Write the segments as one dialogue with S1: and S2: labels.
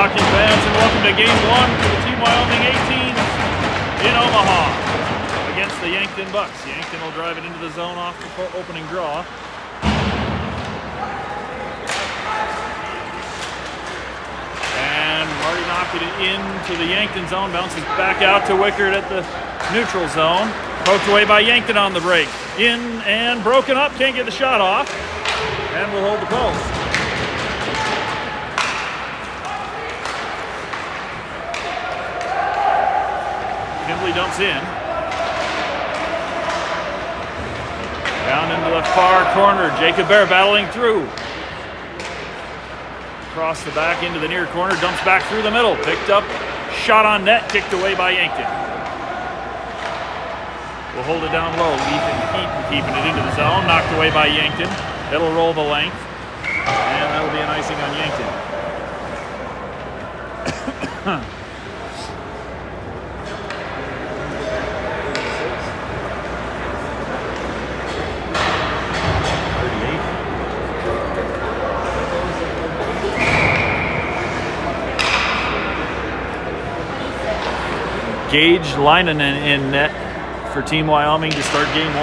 S1: hockey fans, and welcome to Game 1 for the Team Wyoming 18s in Omaha against the Yankton Bucks. Yankton will drive it into the zone off the opening draw. And Marty knocking it into the Yankton zone, bounces back out to Wickard at the neutral zone. Poked away by Yankton on the break. In and broken up, can't get the shot off, and will hold the post. Kimbley dumps in. Down into the far corner. Jacob Bear battling through. Across the back into the near corner. Dumps back through the middle. Picked up. Shot on net. Kicked away by Yankton. We'll hold it down low. Ethan Keaton keeping it into the zone. Knocked away by Yankton. It'll roll the length. And that'll be an icing on Yankton. Gage Leinen in net for Team Wyoming to start Game 1.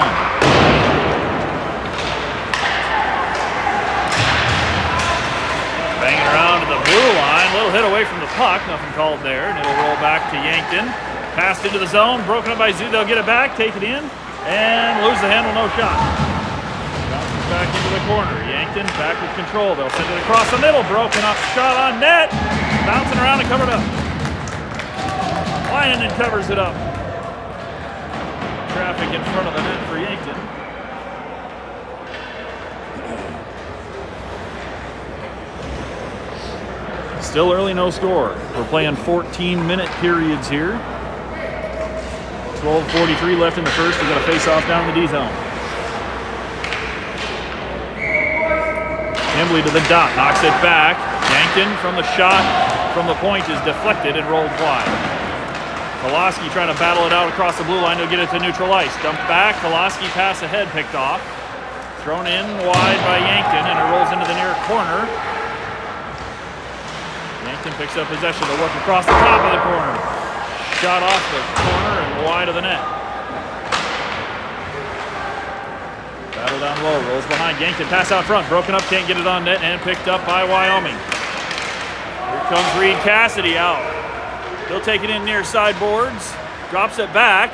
S1: Banging around to the blue line, little hit away from the puck, nothing called there, and it'll roll back to Yankton. Passed into the zone, broken up by Zoo, they'll get it back, take it in, and lose the handle, no shot. Bounces back into the corner, Yankton back with control, they'll send it across the middle, broken up, shot on net, bouncing around and covered up. Leinen covers it up. Traffic in front of the net for Yankton. Still early, no score. We're playing 14-minute periods here. 12:43 left in the first. We've got a face-off down in the D zone. Kimbley to the dot, knocks it back. Yankton from the shot from the point is deflected and rolled wide. Koloski trying to battle it out across the blue line to get it to neutral ice. Dumped back, Koloski pass ahead, picked off. Thrown in wide by Yankton, and it rolls into the near corner. Yankton picks up possession to work across the top of the corner. Shot off the corner and wide of the net. Battle down low, rolls behind. Yankton pass out front, broken up, can't get it on net, and picked up by Wyoming. Here comes Reed Cassidy out. He'll take it in near sideboards, drops it back.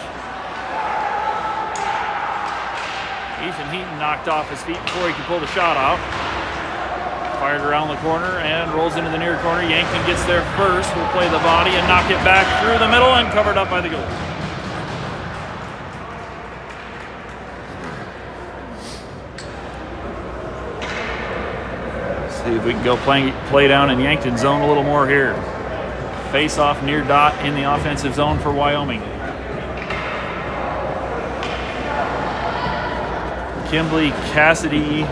S1: Ethan Heaton knocked off his feet before he could pull the shot out. Fired around the corner and rolls into the near corner. Yankton gets there first, will play the body and knock it back through the middle and covered up by the goal. See if we can go play down in Yankton zone a little more here. Face off near dot in the offensive zone for Wyoming. Kimbley, Cassidy,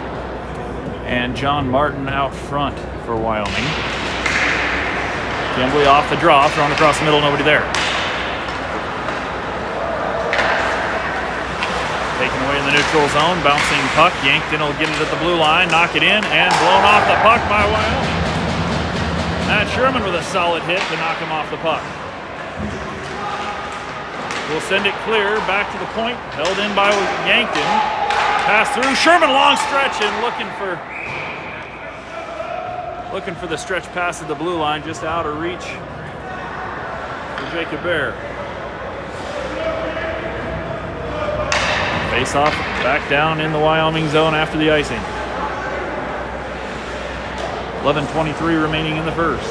S1: and John Martin out front for Wyoming. Kimbley off the draw, thrown across the middle, nobody there. Taken away in the neutral zone, bouncing puck. Yankton will get it at the blue line, knock it in, and blown off the puck by Wyoming. Matt Sherman with a solid hit to knock him off the puck. We'll send it clear back to the point, held in by Yankton. Pass through, Sherman long stretch and looking for the stretch pass at the blue line, just out of reach for Jacob Bear. Face off, back down in the Wyoming zone after the icing. 11:23 remaining in the first.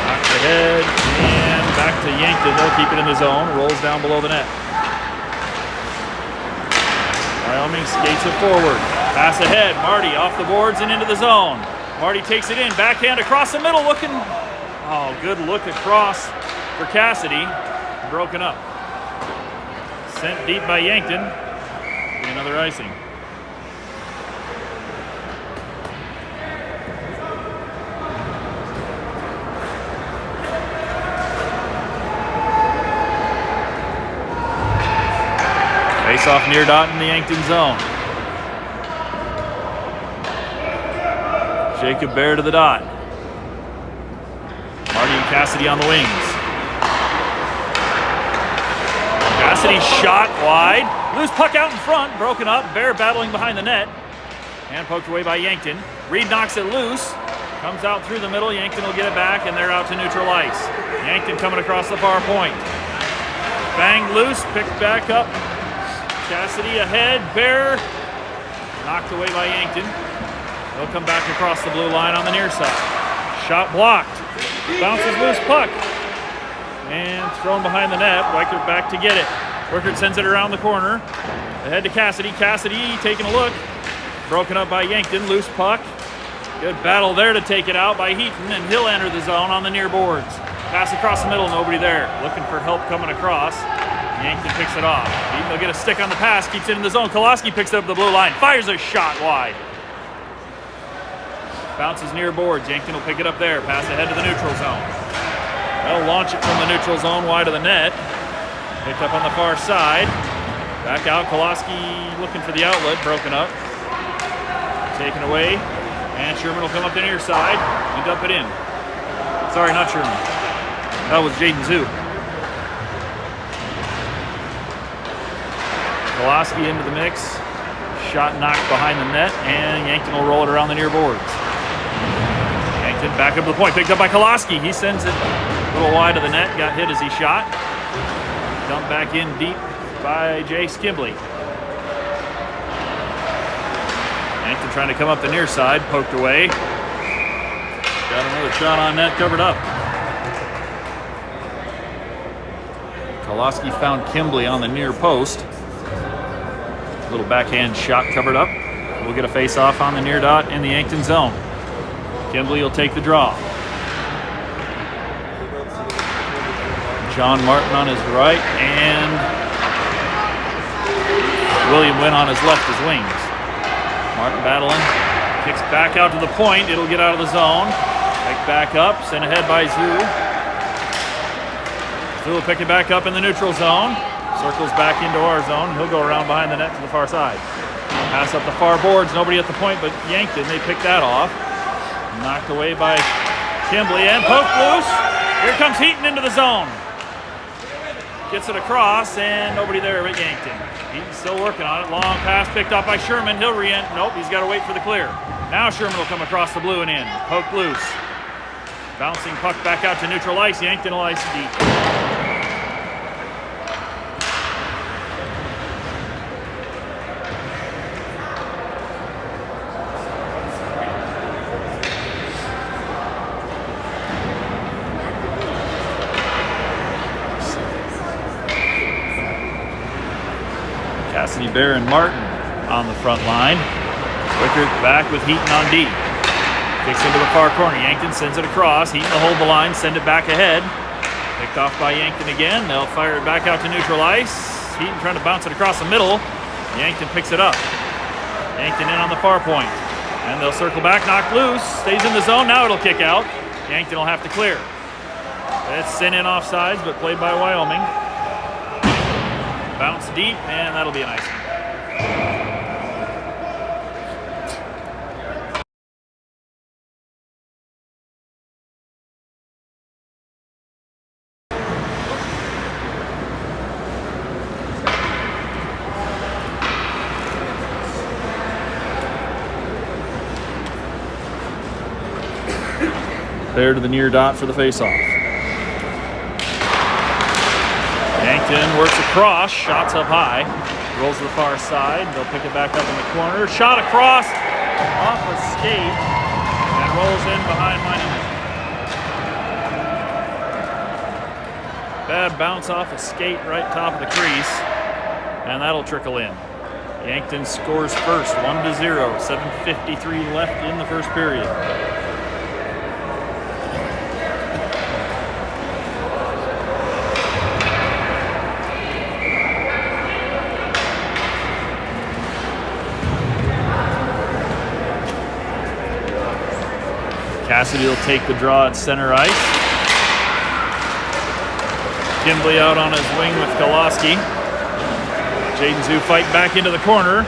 S1: Knocked ahead and back to Yankton. They'll keep it in the zone. Rolls down below the net. Wyoming skates it forward. Pass ahead. Marty off the boards and into the zone. Marty takes it in. Backhand across the middle. Looking. Oh, good look across for Cassidy. Broken up. Sent deep by Yankton. Another icing. Face off near dot in the Yankton zone. Jacob Bear to the dot. Marty and Cassidy on the wings. Cassidy shot wide. Loose puck out in front, broken up. Bear battling behind the net. And poked away by Yankton. Reed knocks it loose. Comes out through the middle. Yankton will get it back, and they're out to neutral ice. Yankton coming across the far point. Banged loose, picked back up. Cassidy ahead. Bear knocked away by Yankton. They'll come back across the blue line on the near side. Shot blocked. Bounces loose puck. And thrown behind the net. Weichert back to get it. Weichert sends it around the corner. Ahead to Cassidy. Cassidy taking a look. Broken up by Yankton. Loose puck. Good battle there to take it out by Heaton, and he'll enter the zone on the near boards. Pass across the middle, nobody there. Looking for help coming across. Yankton picks it off. Heaton will get a stick on the pass, keeps it in the zone. Koloski picks it up the blue line, fires a shot wide. Bounces near boards. Yankton will pick it up there. Pass ahead to the neutral zone. They'll launch it from the neutral zone wide of the net. Picked up on the far side. Back out. Koloski looking for the outlet. Broken up. Taken away. And Sherman will come up the near side and dump it in. Sorry, not Sherman. That was Jaden Zoo. Koloski into the mix. Shot knocked behind the net, and Yankton will roll it around the near boards. Yankton back up to the point, picked up by Koloski. He sends it a little wide of the net, got hit as he shot. Dumped back in deep by Jay Skimbley. Yankton trying to come up the near side, poked away. Got another shot on net, covered up. Koloski found Kimbley on the near post. Little backhand shot covered up. We'll get a face-off on the near dot in the Yankton zone. Kimbley will take the draw. John Martin on his right, and William Wynn on his left as wings. Martin battling, kicks back out to the point. It'll get out of the zone. Pick back up, sent ahead by Zoo. Zoo will pick it back up in the neutral zone. Circles back into our zone. He'll go around behind the net to the far side. Pass up the far boards. Nobody at the point but Yankton. They pick that off. Knocked away by Kimbley and poked loose. Here comes Heaton into the zone. Gets it across and nobody there but Yankton. Heaton's still working on it. Long pass picked off by Sherman. He'll re-enter. Nope, he's got to wait for the clear. Now Sherman will come across the blue and in. Poked loose. Bouncing puck back out to neutral ice. Yankton will ice deep. Cassidy, Bear, and Martin on the front line. Weichert back with Heaton on D. Kicks into the far corner. Yankton sends it across. Heaton will hold the line, send it back ahead. Picked off by Yankton again. They'll fire it back out to neutral ice. Heaton trying to bounce it across the middle. Yankton picks it up. Yankton in on the far point. And they'll circle back, knocked loose. Stays in the zone. Now it'll kick out. Yankton will have to clear. It's sent in offsides, but played by Wyoming. Bounce deep, and that'll be an ice. There to the near dot for the face-off. Yankton works across, shots up high, rolls to the far side. They'll pick it back up in the corner. Shot across, off a skate, and rolls in behind Monument. Bad bounce off a skate right top of the crease, and that'll trickle in. Yankton scores first, 1-0, 7:53 left in the first period. Cassidy will take the draw at center ice. Kimbley out on his wing with Koloski. Jaden Zoo fight back into the corner.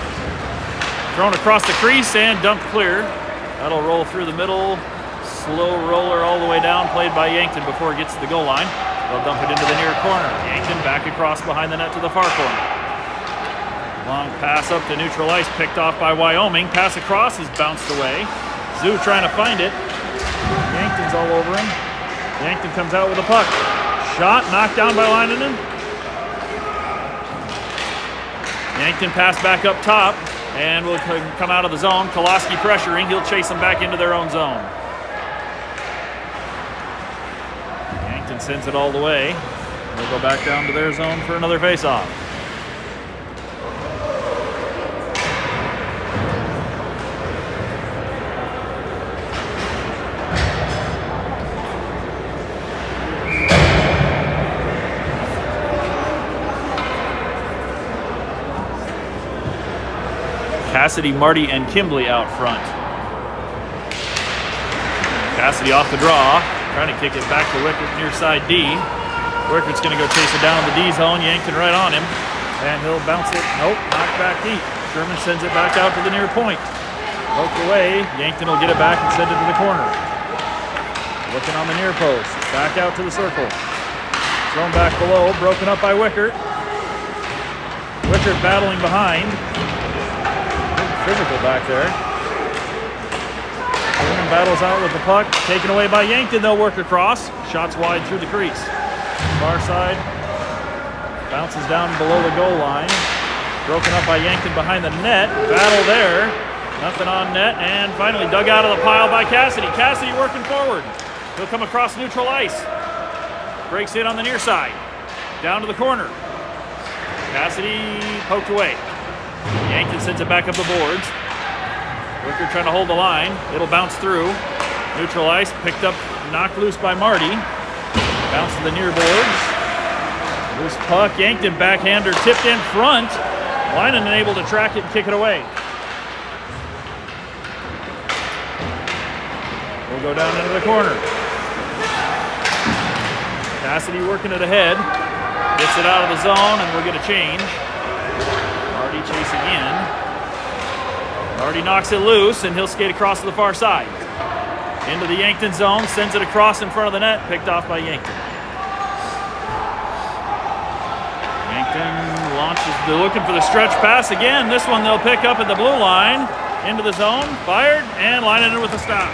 S1: Thrown across the crease and dumped clear That'll roll through the middle. Slow roller all the way down, played by Yankton before it gets to the goal line. They'll dump it into the near corner. Yankton back across behind the net to the far corner. Long pass up to neutral ice, picked off by Wyoming. Pass across is bounced away. Zoo trying to find it. Yankton's all over him. Yankton comes out with a puck. Shot, knocked down by Leinonen. Yankton pass back up top, and will come out of the zone. Koloski pressuring. He'll chase them back into their own zone. Yankton sends it all the way. They'll go back down to their zone for another face-off. Cassidy, Marty, and Kimbley out front. Cassidy off the draw, trying to kick it back to Wickert near side D. Wickert's going to go chase it down in the D zone. Yankton right on him, and he'll bounce it. Nope, knocked back deep. Sherman sends it back out to the near point. Poked away. Yankton will get it back and send it to the corner. Looking on the near post. Back out to the circle. Thrown back below, broken up by Wickert. Wickert battling behind. Physical back there. Sherman battles out with the puck. Taken away by Yankton. They'll work across. Shots wide through the crease. Far side. Bounces down below the goal line. Broken up by Yankton behind the net. Battle there. Nothing on net. And finally dug out of the pile by Cassidy. Cassidy working forward. He'll come across neutral ice. Breaks in on the near side. Down to the corner. Cassidy poked away. Yankton sends it back up the boards. Wickert trying to hold the line. It'll bounce through. Neutral ice, picked up, knocked loose by Marty. Bounce to the near boards. Loose puck. Yankton backhander tipped in front. Leinonen able to track it and kick it away. We'll go down into the corner. Cassidy working it ahead. Gets it out of the zone, and we'll get a change. Marty chasing in. Marty knocks it loose, and he'll skate across to the far side. Into the Yankton zone, sends it across in front of the net, picked off by Yankton. Yankton launches, they're looking for the stretch pass again. This one they'll pick up at the blue line. Into the zone, fired, and Leinonen with a stop.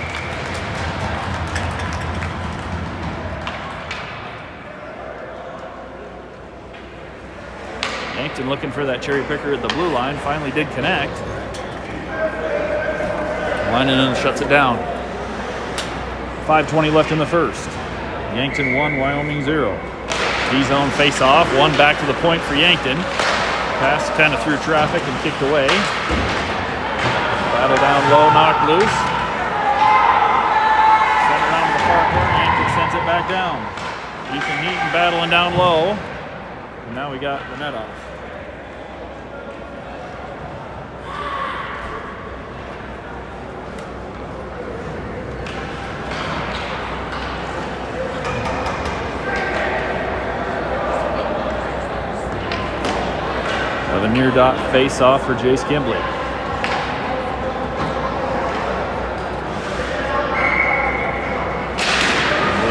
S1: Yankton looking for that cherry picker at the blue line. Finally did connect. Leinonen shuts it down. 5:20 left in the first. Yankton 1, Wyoming 0. D-zone face-off. One back to the point for Yankton. Pass kind of through traffic and kicked away. Battle down low, knocked loose. Sent around to the far corner. Yankton sends it back down. Ethan Heaton battling down low. And now we got the net off. A near dot face off for Jace Kimbley.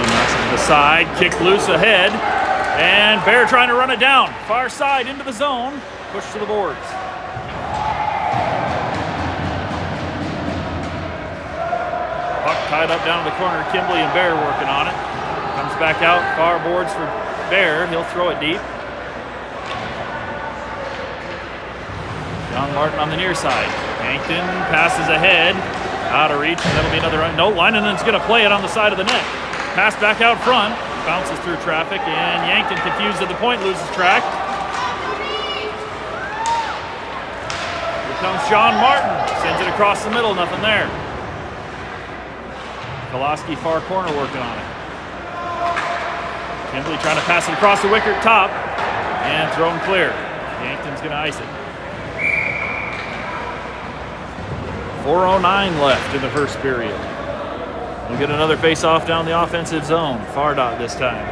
S1: Knocks it to the side, kicked loose ahead, and Bear trying to run it down. Far side into the zone, push to the boards. Puck tied up down in the corner. Kimbley and Bear working on it. Comes back out, far boards for Bear. He'll throw it deep. John Martin on the near side. Yankton passes ahead. Out of reach, and that'll be another run. No, Leinenen's going to play it on the side of the net. Pass back out front. Bounces through traffic, and Yankton confused at the point, loses track. Here comes John Martin. Sends it across the middle, nothing there. Koloski far corner working on it. Kimbley trying to pass it across the Wickert top, and thrown clear. Yankton's going to ice it. 4:09 left in the first period. We'll get another face-off down the offensive zone. Far dot this time.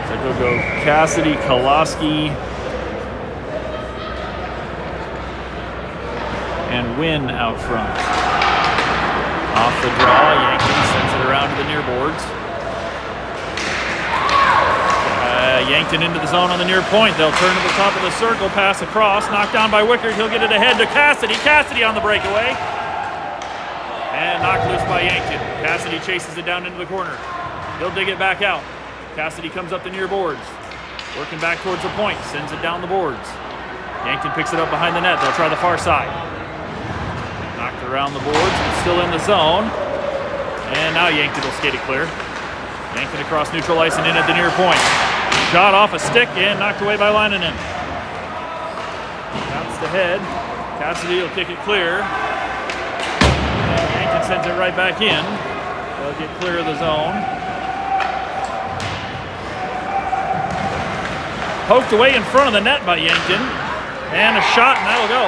S1: So we'll go Cassidy, Koloski, and Wynn out front. Off the draw, Yankton sends it around to the near boards. Yankton into the zone on the near point. They'll turn to the top of the circle, pass across, knocked down by Wickard. He'll get it ahead to Cassidy. Cassidy on the breakaway. And knocked loose by Yankton. Cassidy chases it down into the corner. He'll dig it back out. Cassidy comes up the near boards. Working back towards the point, sends it down the boards. Yankton picks it up behind the net. They'll try the far side. Knocked around the boards, but still in the zone. And now Yankton will skate it clear. Yankton across neutral ice and in at the near point. Shot off a stick and knocked away by Leinonen. Bounced ahead. Cassidy will kick it clear. And Yankton sends it right back in. They'll get clear of the zone. Poked away in front of the net by Yankton. And a shot, and that'll go.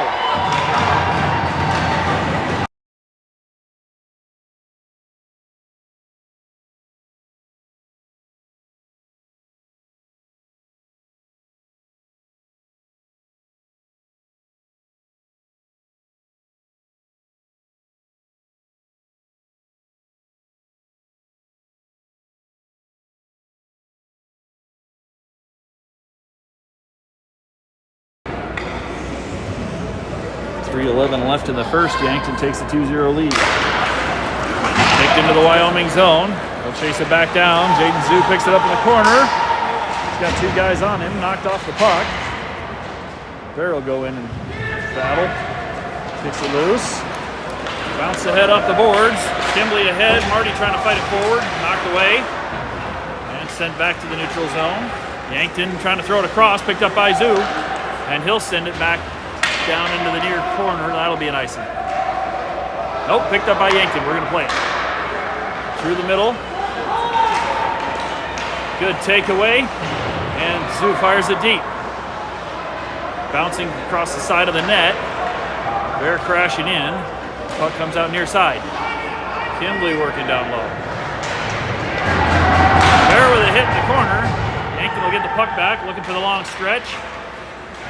S1: 3:11 left in the first. Yankton takes a 2-0 lead. Kicked into the Wyoming zone. They'll chase it back down. Jaden Zoo picks it up in the corner. He's got two guys on him. Knocked off the puck. Bear will go in and battle. Kicks it loose. Bounce ahead off the boards. Kimbley ahead. Marty trying to fight it forward. Knocked away. And sent back to the neutral zone. Yankton trying to throw it across. Picked up by Zoo. And he'll send it back down into the near corner. That'll be an icing. Nope, picked up by Yankton. We're going to play it. Through the middle. Good takeaway. And Zoo fires it deep. Bouncing across the side of the net. Bear crashing in. Puck comes out near side. Kimbley working down low. Bear with a hit in the corner. Yankton will get the puck back, looking for the long stretch.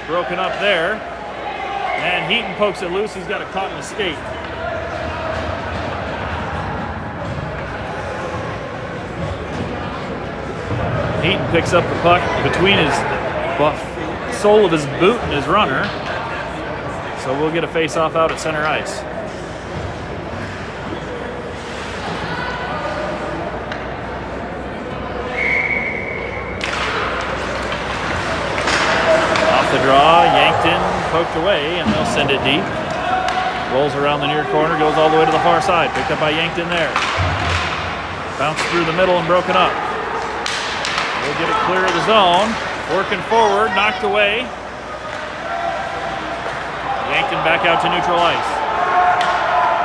S1: Broken up there. And Heaton pokes it loose. He's got it caught in the skate. Heaton picks up the puck between his sole of his boot and his runner. So we'll get a face-off out at center ice. Off the draw, Yankton poked away, and they'll send it deep. Rolls around the near corner, goes all the way to the far side. Picked up by Yankton there. Bounced through the middle and broken up. We'll get it clear of the zone. Working forward, knocked away. Yankton back out to neutral ice.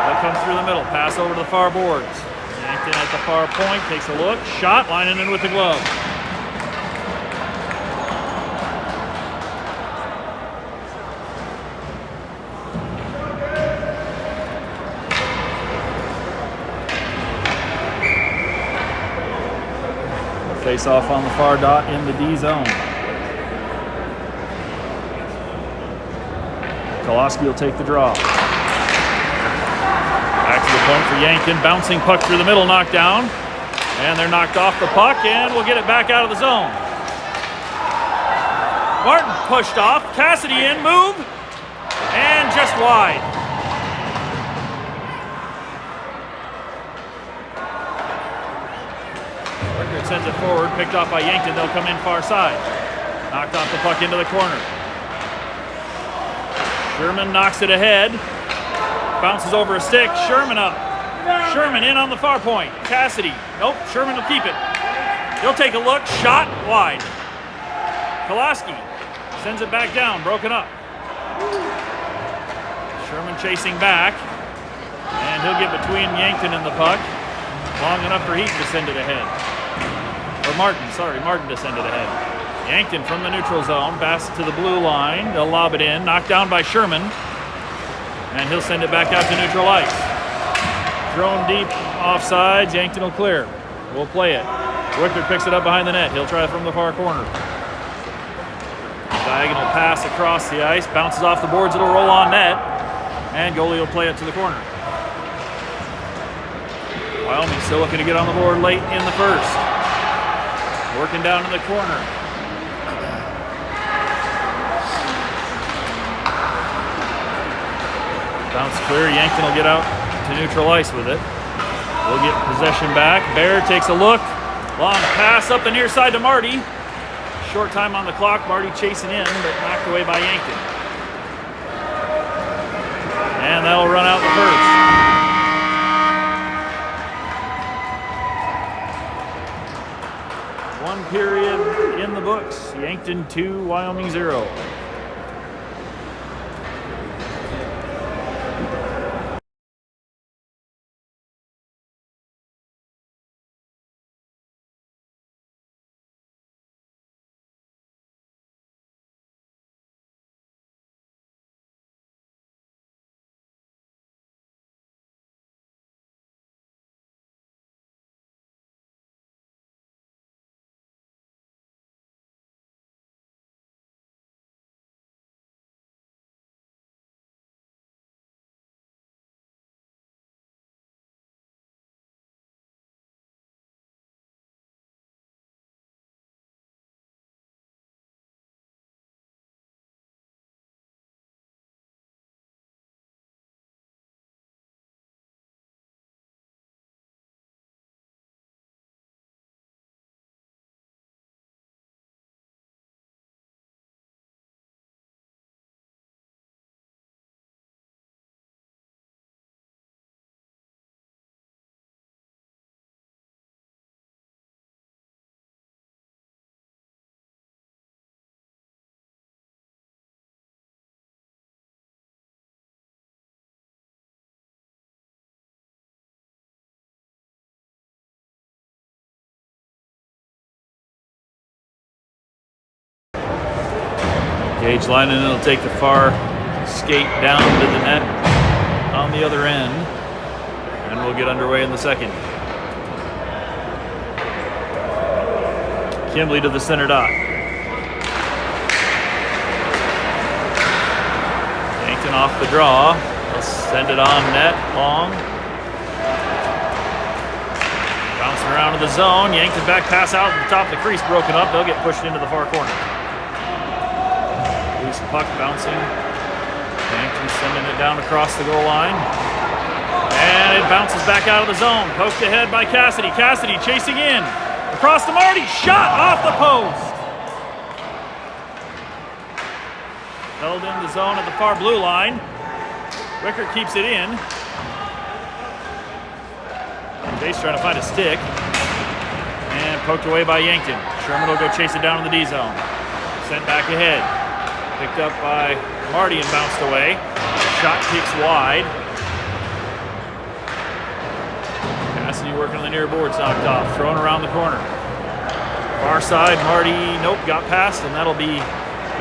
S1: They'll come through the middle, pass over to the far boards. Yankton at the far point, takes a look, shot, lining in with the glove. Face off on the far dot in the D zone. Koloski will take the draw. Back to the point for Yankton. Bouncing puck through the middle, knocked down. And they're knocked off the puck, and we'll get it back out of the zone. Martin pushed off. Cassidy in, move. And just wide. Sends it forward, picked off by Yankton. They'll come in far side. Knocked off the puck into the corner. Sherman knocks it ahead. Bounces over a stick. Sherman up. Sherman in on the far point. Cassidy. Nope, Sherman will keep it. He'll take a look. Shot wide. Koloski sends it back down. Broken up. Sherman chasing back. And he'll get between Yankton and the puck. Long enough for Heaton to send it ahead. Martin to send it ahead. Yankton from the neutral zone, pass to the blue line. They'll lob it in, knocked down by Sherman. And he'll send it back out to neutral ice. Thrown deep offsides, Yankton will clear. We'll play it. Wickard picks it up behind the net. He'll try it from the far corner. Diagonal pass across the ice, bounces off the boards, it'll roll on net. And goalie will play it to the corner. Wyoming still looking to get on the board late in the first. Working down in the corner. Bounce clear. Yankton will get out to neutral ice with it. We'll get possession back. Bear takes a look. Long pass up the near side to Marty. Short time on the clock. Marty chasing in, but knocked away by Yankton. And that'll run out the first. One period in the books. Yankton 2, Wyoming 0. Gage Linen will take the far skate down to the net on the other end, and we'll get underway in the second. Kimbley to the center dot. Yankton off the draw. They'll send it on net, long. Bouncing around to the zone. Yankton back pass out at the top of the crease, broken up. They'll get pushed into the far corner. Loose puck bouncing. Yankton sending it down across the goal line. And it bounces back out of the zone. Poked ahead by Cassidy. Cassidy chasing in. Across to Marty. Shot off the post. Held in the zone at the far blue line. Rickert keeps it in. Chase trying to find a stick. And poked away by Yankton. Sherman will go chase it down in the D zone. Sent back ahead. Picked up by Marty and bounced away. Shot kicks wide. Cassidy working on the near boards, knocked off. Thrown around the corner. Far side, Marty, nope, got past, and that'll be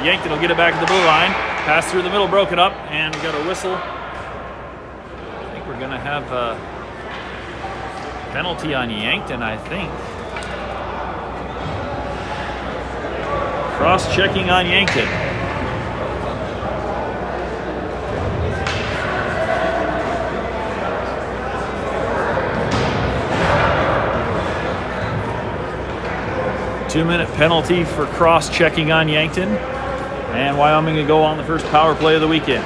S1: Yankton will get it back to the blue line. Pass through the middle, broken up, and we got a whistle. I think we're going to have a penalty on Yankton, I think. Cross-checking on Yankton. Two-minute penalty for cross-checking on Yankton. And Wyoming will go on the first power play of the weekend.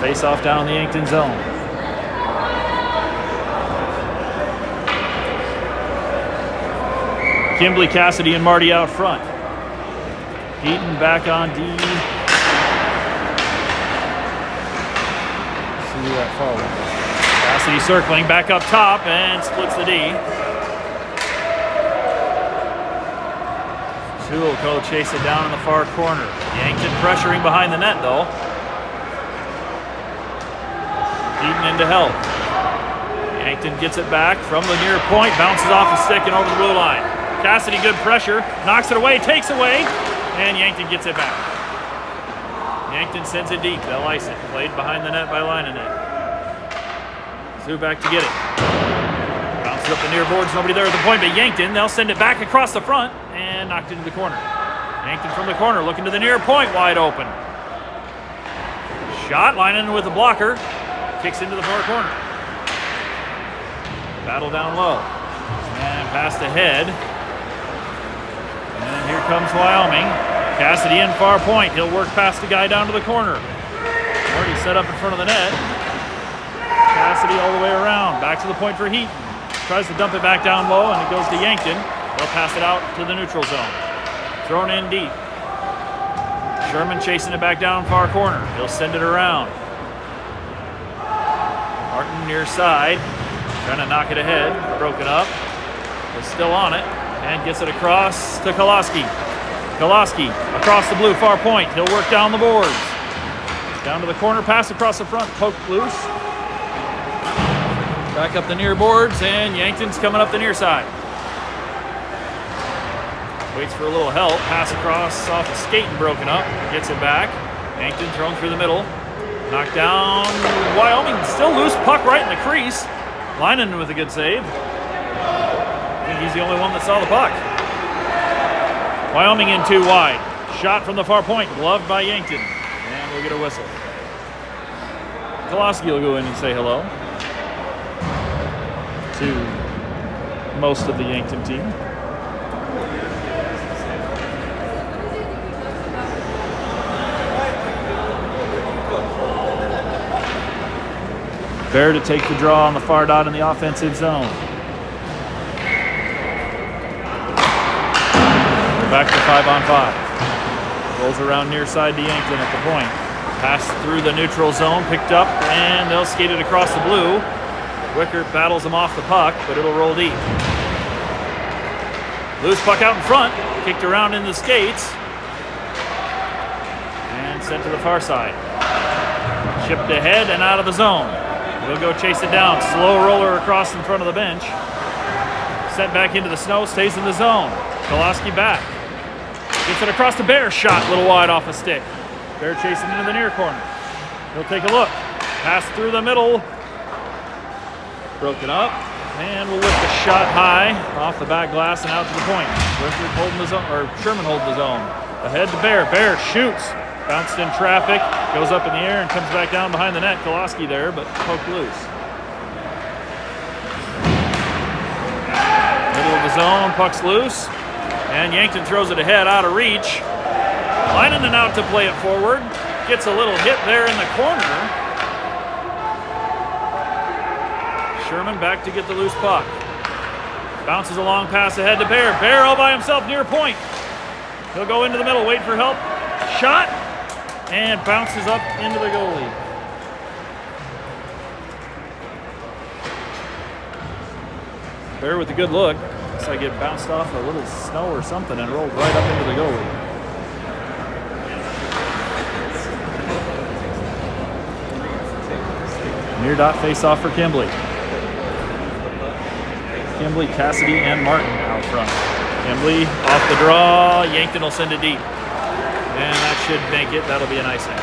S1: Face-off down in the Yankton zone. Kimbley, Cassidy, and Marty out front. Heaton back on D. Let's see who that follows. Cassidy circling back up top and splits the D. Suelko chase it down in the far corner. Yankton pressuring behind the net, though. Heaton into help. Yankton gets it back from the near point, bounces off the stick and over the blue line. Cassidy, good pressure, knocks it away, takes away, and Yankton gets it back. Yankton sends it deep. They'll ice it. Played behind the net by Leinenegg. Sue back to get it. Bounces up the near boards, nobody there at the point, but Yankton, they'll send it back across the front and knocked into the corner. Yankton from the corner, looking to the near point, wide open. Shot, lining with the blocker. Kicks into the far corner. Battle down low. And passed ahead. And here comes Wyoming. Cassidy in far point. He'll work past the guy down to the corner. Already set up in front of the net. Cassidy all the way around. Back to the point for Heaton. Tries to dump it back down low, and it goes to Yankton. They'll pass it out to the neutral zone. Thrown in deep. Sherman chasing it back down far corner. He'll send it around. Martin near side. Trying to knock it ahead. Broken up. Is still on it. And gets it across to Koloski. Koloski across the blue far point. He'll work down the boards. Down to the corner. Pass across the front. Poked loose. Back up the near boards. And Yankton's coming up the near side. Waits for a little help. Pass across off the skate and broken up. Gets it back. Yankton thrown through the middle. Knocked down. Wyoming still loose. Puck right in the crease. Leinen with a good save. I think he's the only one that saw the puck. Wyoming in too wide. Shot from the far point. Gloved by Yankton. And we'll get a whistle. Koloski will go in and say hello to most of the Yankton team. Bear to take the draw on the far dot in the offensive zone. We're back to 5-on-5. Rolls around near side to Yankton at the point. Pass through the neutral zone, picked up, and they'll skate it across the blue. Wickert battles him off the puck, but it'll roll deep. Loose puck out in front, kicked around in the skates, and sent to the far side. Chipped ahead and out of the zone. He'll go chase it down. Slow roller across in front of the bench. Sent back into the snow, stays in the zone. Koloski back. Gets it across the Bear. Shot a little wide off a stick. Bear chasing into the near corner. He'll take a look. Pass through the middle. Broken up. And we'll lift the shot high off the back glass and out to the point. Wickert holding the zone, or Sherman holding the zone. Ahead to Bear. Bear shoots. Bounced in traffic, goes up in the air and comes back down behind the net. Koloski there, but poked loose. Middle of the zone, puck's loose. And Yankton throws it ahead, out of reach. Lining it out to play it forward. Gets a little hit there in the corner. Sherman back to get the loose puck. Bounces a long pass ahead to Bear. Bear all by himself near point. He'll go into the middle, wait for help. Shot. And bounces up into the goalie. Bear with a good look. Looks like it bounced off a little snow or something and rolled right up into the goalie. Near dot face off for Kimbley. Kimbley, Cassidy, and Martin out front. Kimbley off the draw. Yankton will send it deep. And that should make it. That'll be an icing.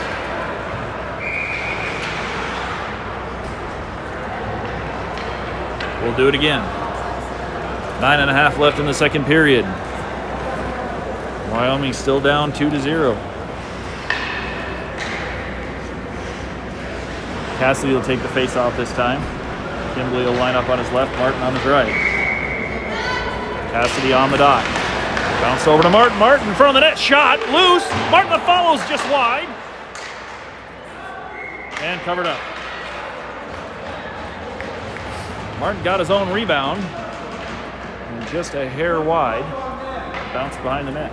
S1: We'll do it again. 9.5 left in the second period. Wyoming still down 2-0. Cassidy will take the face-off this time. Kimbley will line up on his left, Martin on his right. Cassidy on the dot. Bounce over to Martin. Martin in front of the net. Shot. Loose. Martin follows just wide. And covered up. Martin got his own rebound. And just a hair wide. Bounced behind the net.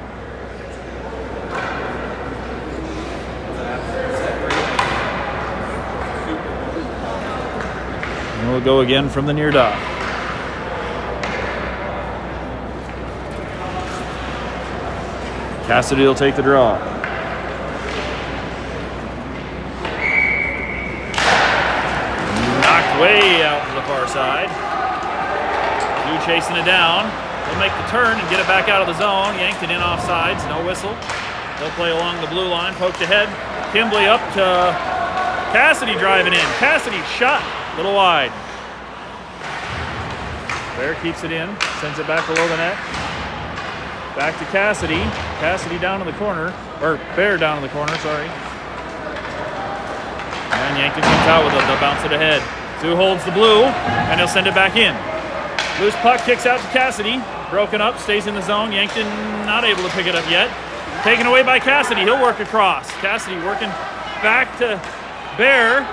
S1: And we'll go again from the near dot. Cassidy will take the draw. Knocked way out to the far side. Hugh chasing it down. He'll make the turn and get it back out of the zone. Yankton in offsides, no whistle. They'll play along the blue line, poked ahead. Kimbley up to Cassidy driving in. Cassidy shot, a little wide. Bear keeps it in, sends it back below the net. Back to Cassidy. Cassidy down in the corner, or Bear down in the corner, sorry. And Yankton comes out with it. They'll bounce it ahead. Sioux holds the blue, and he'll send it back in. Loose puck kicks out to Cassidy. Broken up, stays in the zone. Yankton not able to pick it up yet. Taken away by Cassidy. He'll work across. Cassidy working back to Bear.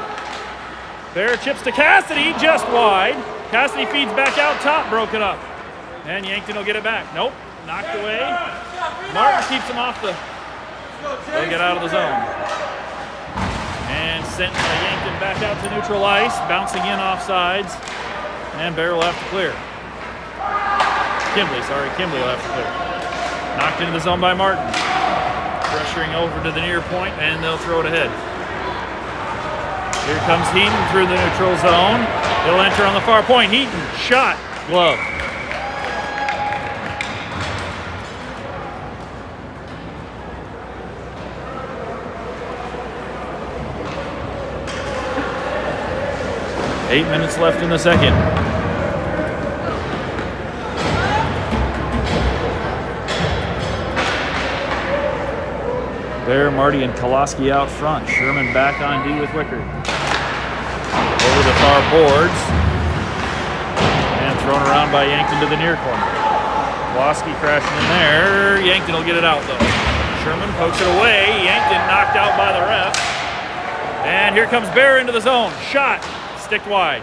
S1: Bear chips to Cassidy, just wide. Cassidy feeds back out top, broken up. And Yankton will get it back. Nope, knocked away. Martin keeps him off the... They'll get out of the zone. And sent by Yankton back out to neutral ice, bouncing in off sides. And Bear will have to clear. Kimbley will have to clear. Knocked into the zone by Martin. Pressuring over to the near point, and they'll throw it ahead. Here comes Heaton through the neutral zone. He'll enter on the far point. Heaton, shot, glove. Eight minutes left in the second. There, Marty and Koloski out front. Sherman back on D with Wickert. Over the far boards. And thrown around by Yankton to the near corner. Koloski crashing in there. Yankton will get it out though. Sherman pokes it away. Yankton knocked out by the ref. And here comes Bear into the zone. Shot. Sticked wide.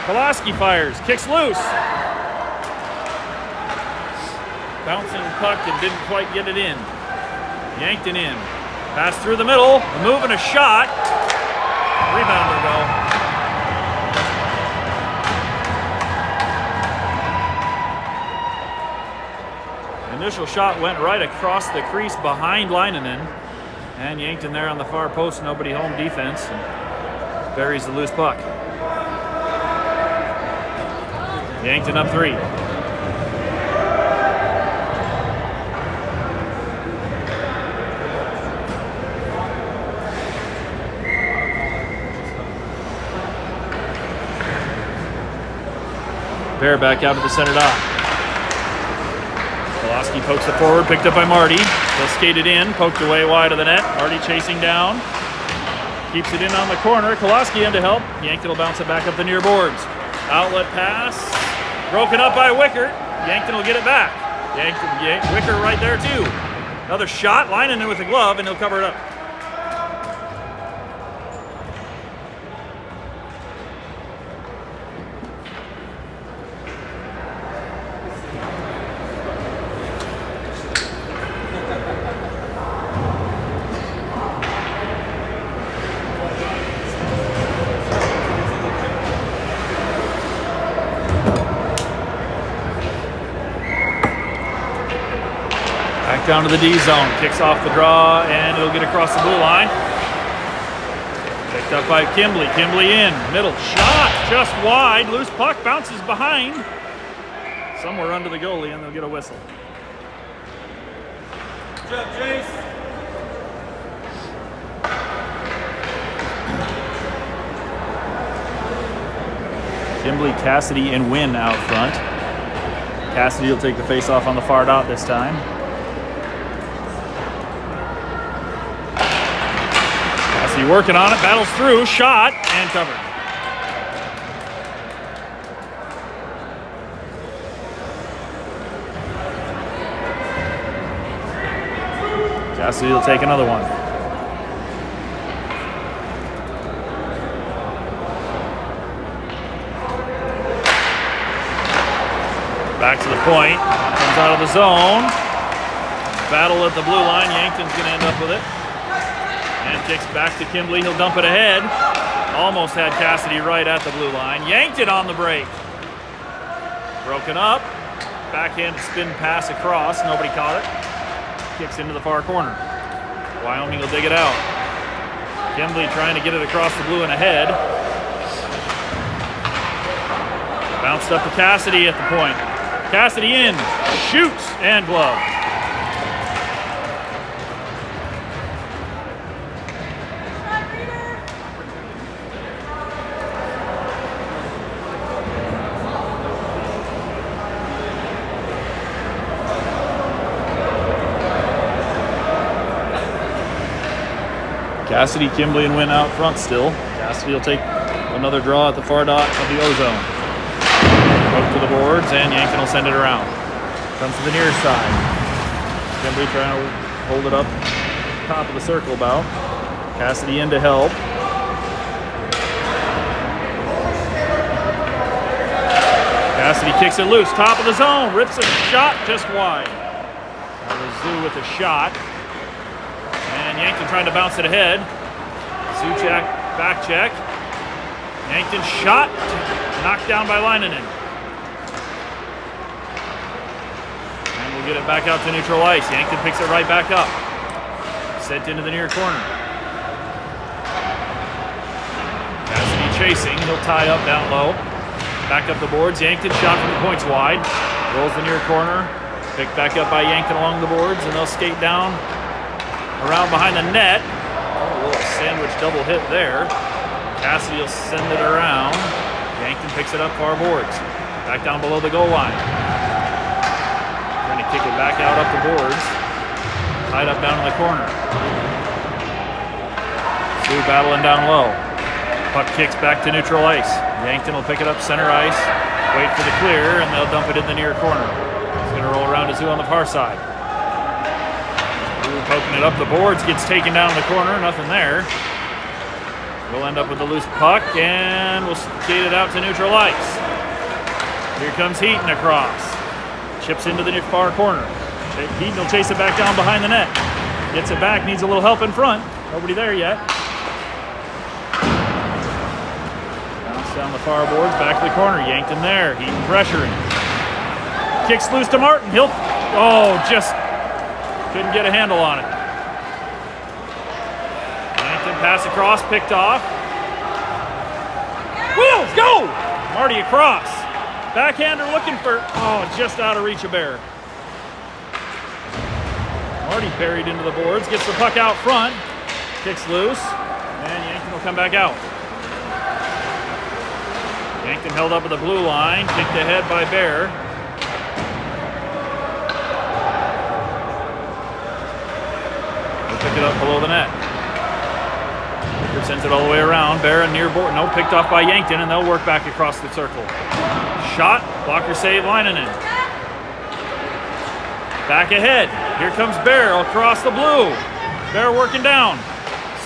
S1: Koloski fires. Kicks loose. Bouncing puck and didn't quite get it in. Yankton in. Pass through the middle. A move and a shot. Rebounder though. Initial shot went right across the crease behind Leinonen. And Yankton there on the far post. Nobody home defense. And buries the loose puck. Yankton up 3. Bear back out to the center dot. Koloski pokes it forward, picked up by Marty. He'll skate it in, poked away wide of the net. Marty chasing down. Keeps it in on the corner. Koloski in to help. Yankton will bounce it back up the near boards. Outlet pass. Broken up by Wickert. Yankton will get it back. Wickert right there too. Another shot. Leinonen with the glove, and he'll cover it up. Down to the D zone, kicks off the draw, and it'll get across the blue line. Picked up by Kimbley. Kimbley in, middle shot, just wide. Loose puck bounces behind. Somewhere under the goalie, and they'll get a whistle. Good job, Jace. Kimbley, Cassidy, and Wynn out front. Cassidy will take the face-off on the far dot this time. Working on it, battles through, shot, and covered. Cassidy will take another one. Back to the point, comes out of the zone. Battle at the blue line, Yankton's gonna end up with it. And kicks back to Kimbley. He'll dump it ahead. Almost had Cassidy right at the blue line. Yanked it on the break. Broken up. Backhand spin pass across. Nobody caught it. Kicks into the far corner. Wyoming will dig it out. Kimbley trying to get it across the blue and ahead. Bounced up to Cassidy at the point. Cassidy in. Shoots and glove. Cassidy, Kimbley, and Wynn out front still. Cassidy will take another draw at the far dot of the O-zone. Poke to the boards, and Yankton will send it around. Comes to the near side. Kimbley trying to hold it up top of the circle about. Cassidy in to help. Cassidy kicks it loose, top of the zone, rips a shot just wide. That was Zoo with a shot. And Yankton trying to bounce it ahead. Zuchak back check. Yankton shot, knocked down by Leinonen. And we'll get it back out to neutral ice. Yankton picks it right back up. Sent into the near corner. Cassidy chasing, he'll tie up down low. Back up the boards, Yankton shot from the points wide. Rolls the near corner. Picked back up by Yankton along the boards, and they'll skate down around behind the net. Oh, a little sandwich double hit there. Cassidy will send it around. Yankton picks it up far boards. Back down below the goal line. Trying to kick it back out up the boards. Tied up down in the corner. Sioux battling down low. Puck kicks back to neutral ice. Yankton will pick it up center ice, wait for the clear, and they'll dump it in the near corner. It's going to roll around to Zoo on the far side. Zoo poking it up the boards, gets taken down in the corner, nothing there. We'll end up with the loose puck, and we'll skate it out to neutral ice. Here comes Heaton across. Chips into the far corner. Heaton will chase it back down behind the net. Gets it back, needs a little help in front. Nobody there yet. Down the far boards, back to the corner. Yankton there. Heaton pressuring. Kicks loose to Martin. Just couldn't get a handle on it. Yankton pass across, picked off. Wheels, go! Marty across. Backhander looking for, just out of reach of Bear. Marty buried into the boards, gets the puck out front. Kicks loose, and Yankton will come back out. Yankton held up at the blue line, kicked ahead by Bear. He'll pick it up below the net. Baker sends it all the way around. Bear and near board, picked off by Yankton, and they'll work back across the circle. Shot, blocker save, Leinonen. Back ahead, here comes Bear across the blue. Bear working down.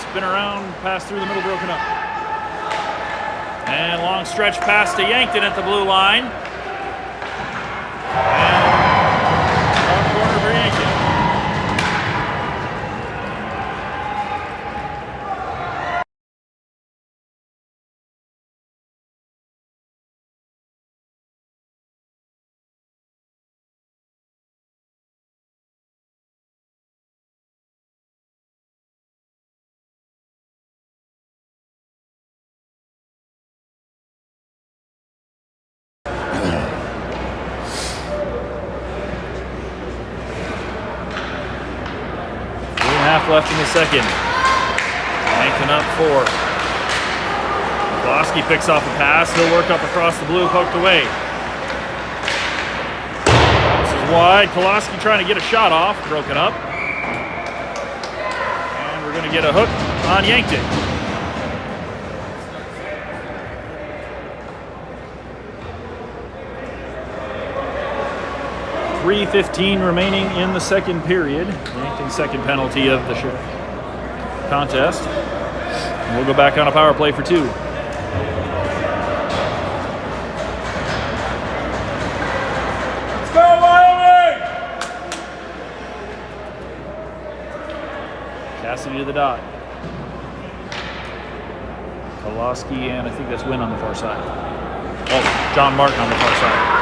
S1: Spin around, pass through the middle, broken up. And long stretch pass to Yankton at the blue line. And long corner for Yankton. Left in the second. Yankton up 4. Koloski picks off a pass. He'll work up across the blue, poked away. This is wide. Koloski trying to get a shot off. Broken up. And we're going to get a hook on Yankton. .3:15 remaining in the second period. Yankton's second penalty of the contest. And we'll go back on a power play for 2. Let's go, Wyoming! Cassidy to the dot. Koloski, and I think that's Wynn on the far side. John Martin on the far side.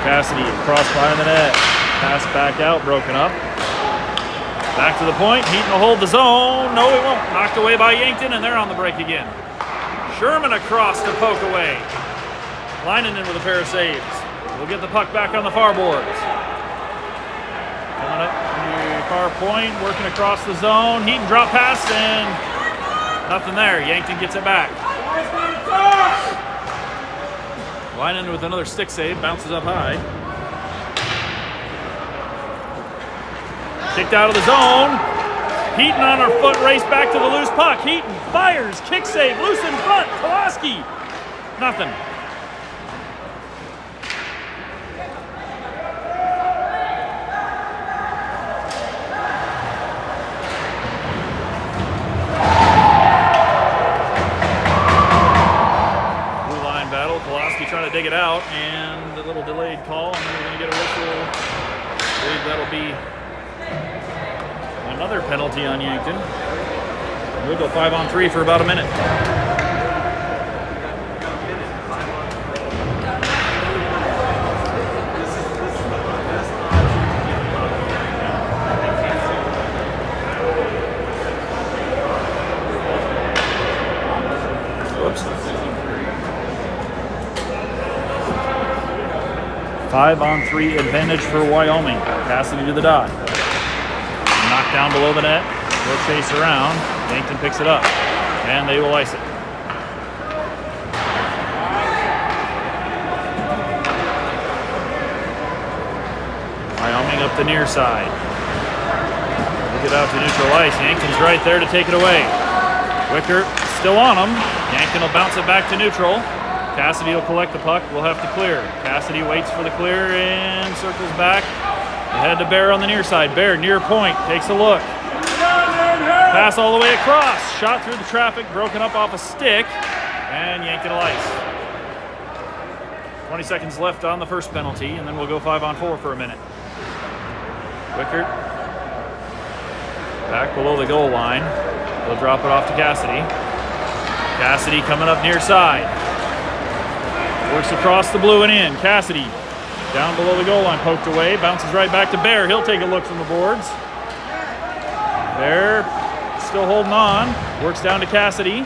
S1: Cassidy across behind the net. Pass back out, broken up. Back to the point. Heaton will hold the zone. No, he won't. Knocked away by Yankton, and they're on the break again. Sherman across to poke away. Leinonen with a pair of saves. We'll get the puck back on the far boards. Coming up the far point, working across the zone. Heaton drop pass, and nothing there. Yankton gets it back. Leinonen with another stick save, bounces up high. Kicked out of the zone. Heaton on her foot, race back to the loose puck. Heaton fires, kick save, loose in front. Kolaski, nothing. Blue line battle. Kolaski trying to dig it out, and a little delayed call, and then we're going to get a whistle. I believe that'll be another penalty on Yankton. We'll go 5-on-3 for about a minute. Whoops. 5-on-3 advantage for Wyoming. Cassidy to the dot. Knocked down below the net. They'll chase around. Yankton picks it up, and they will ice it. Wyoming up the near side. We'll get out to neutral ice. Yankton's right there to take it away. Wicker still on him. Yankton will bounce it back to neutral. Cassidy will collect the puck. We'll have to clear. Cassidy waits for the clear and circles back. Ahead to Bear on the near side. Bear near point. Takes a look. Pass all the way across. Shot through the traffic. Broken up off a stick. And Yankton will ice. 20 seconds left on the first penalty. And then we'll go 5-on-4 for a minute. Wickert. Back below the goal line. They'll drop it off to Cassidy. Cassidy coming up near side. Works across the blue and in. Cassidy down below the goal line, poked away, bounces right back to Bear. He'll take a look from the boards. Bear still holding on. Works down to Cassidy.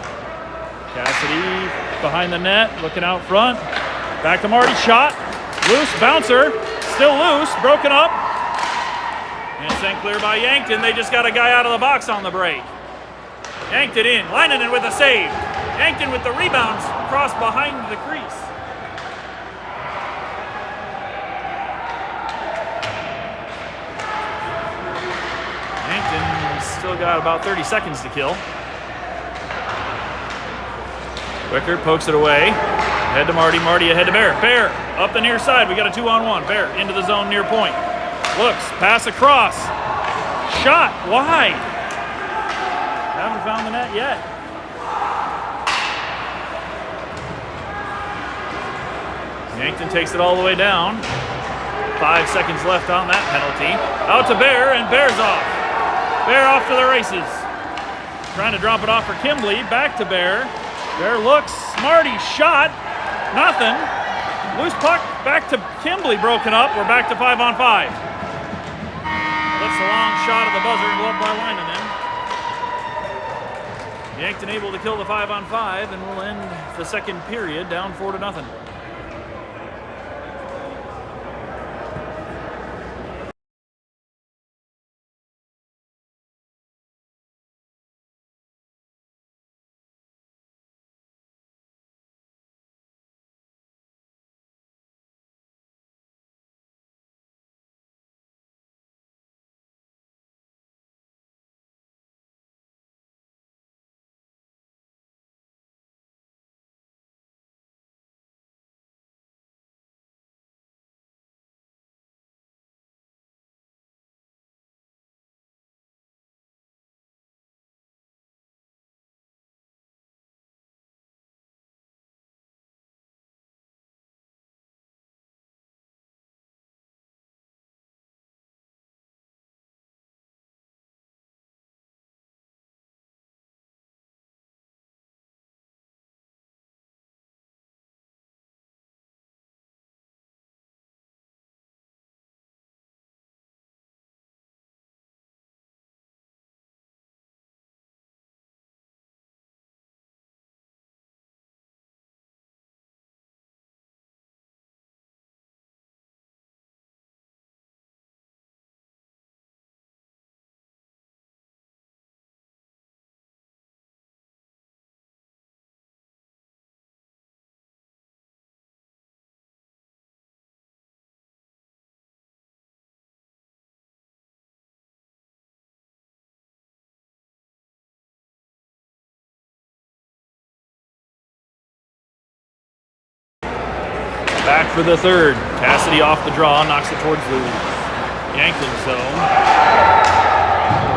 S1: Cassidy behind the net, looking out front. Back to Marty, shot. Loose, bouncer. Still loose, broken up. And sent clear by Yankton. They just got a guy out of the box on the break. Yankton in, Leinonen with a save. Yankton with the rebounds, cross behind the crease. Still got about 30 seconds to kill. Wicker pokes it away. Ahead to Marty. Marty ahead to Bear. Bear up the near side. We got a 2-on-1. Bear into the zone near point. Looks. Pass across. Shot wide. Haven't found the net yet. Yankton takes it all the way down. 5 seconds left on that penalty. Out to Bear, and Bear's off. Bear off to the races. Trying to drop it off for Kimbley. Back to Bear. Bear looks. Marty shot. Nothing. Loose puck. Back to Kimbley. Broken up. We're back to 5-on-5. Lifts a long shot at the buzzer and go up by Leinonen. Yankton able to kill the 5-on-5, and we'll end the second period down 4-0. Back for the third. Cassidy off the draw, knocks it towards the Yankton zone.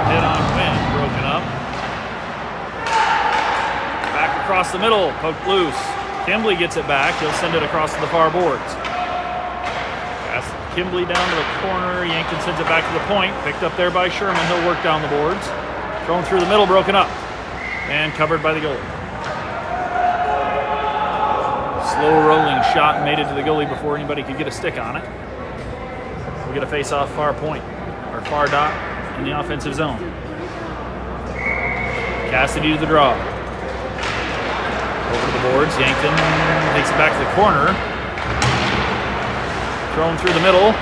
S1: Hit on Wynn, broken up. Back across the middle, poked loose. Kimbley gets it back. He'll send it across to the far boards. Pass Kimbley down to the corner. Yankton sends it back to the point. Picked up there by Sherman. He'll work down the boards. Thrown through the middle, broken up. And covered by the goalie. Slow rolling shot made it to the goalie before anybody could get a stick on it. We get a face-off far point, or far dot in the offensive zone. Cassidy to the draw. Over to the boards. Yankton takes it back to the corner. Thrown through the middle.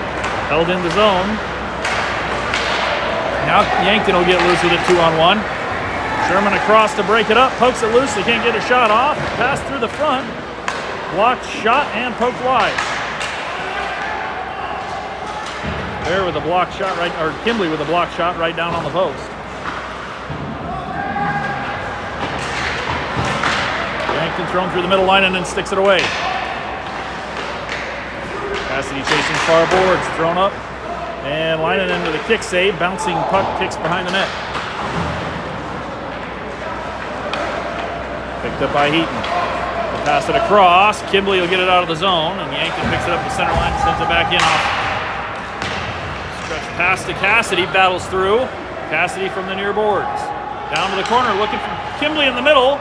S1: Held in the zone. Now Yankton will get loose with it 2-on-1. Sherman across to break it up. Pokes it loose. They can't get a shot off. Pass through the front. Blocked shot and poked wide. There with a blocked shot right, or Kimbley with a blocked shot right down on the post. Yankton thrown through the middle line and then sticks it away. Cassidy chasing far boards, thrown up and lining into the kick save. Bouncing puck kicks behind the net. Picked up by Heaton. Pass it across. Kimbley will get it out of the zone, and Yankton picks it up the center line and sends it back in off. Stretch pass to Cassidy, battles through. Cassidy from the near boards. Down to the corner, looking for Kimbley in the middle,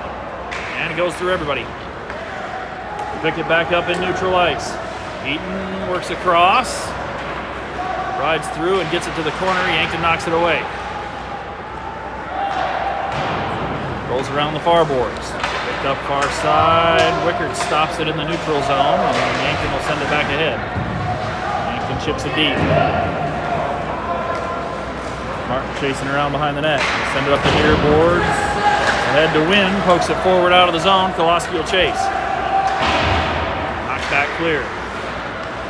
S1: and it goes through everybody. Pick it back up in neutral ice. Heaton works across, rides through and gets it to the corner. Yankton knocks it away. Rolls around the far boards. Up far side, Wickard stops it in the neutral zone, and Yankton will send it back ahead. Yankton chips it deep. Martin chasing around behind the net. He'll send it up the near boards. Ahead to Wynn, pokes it forward out of the zone. Koloski will chase. Knocked back clear.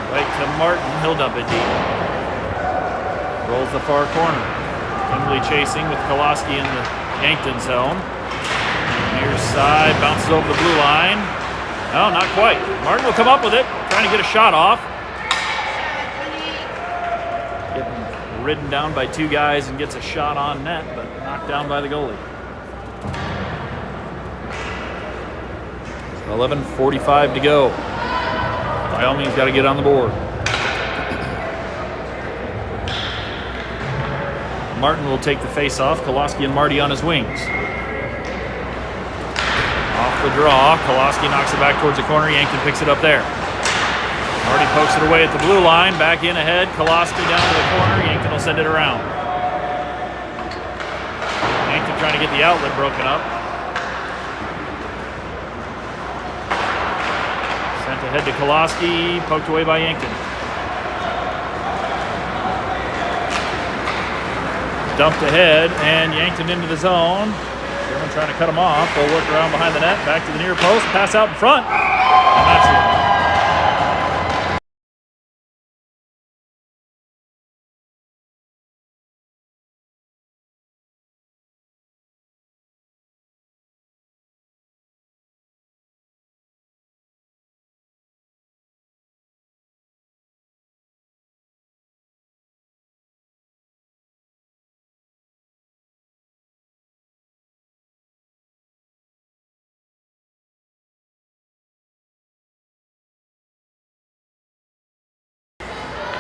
S1: Right to Martin, he'll dump it deep. Rolls the far corner. Kimbley chasing with Koloski in the Yankton zone. Near side, bounces over the blue line. No, not quite. Martin will come up with it, trying to get a shot off. Getting ridden down by two guys and gets a shot on net, but knocked down by the goalie. 11:45 to go. Wyoming's got to get on the board. Martin will take the face-off. Koloski and Marty on his wings. Off the draw, Koloski knocks it back towards the corner. Yankton picks it up there. Marty pokes it away at the blue line. Back in ahead. Koloski down to the corner. Yankton will send it around. Yankton trying to get the outlet broken up. Sent ahead to Koloski. Poked away by Yankton. Dumped ahead, and Yankton into the zone. Sherman trying to cut him off. They'll work around behind the net, back to the near post, pass out in front, and that's it.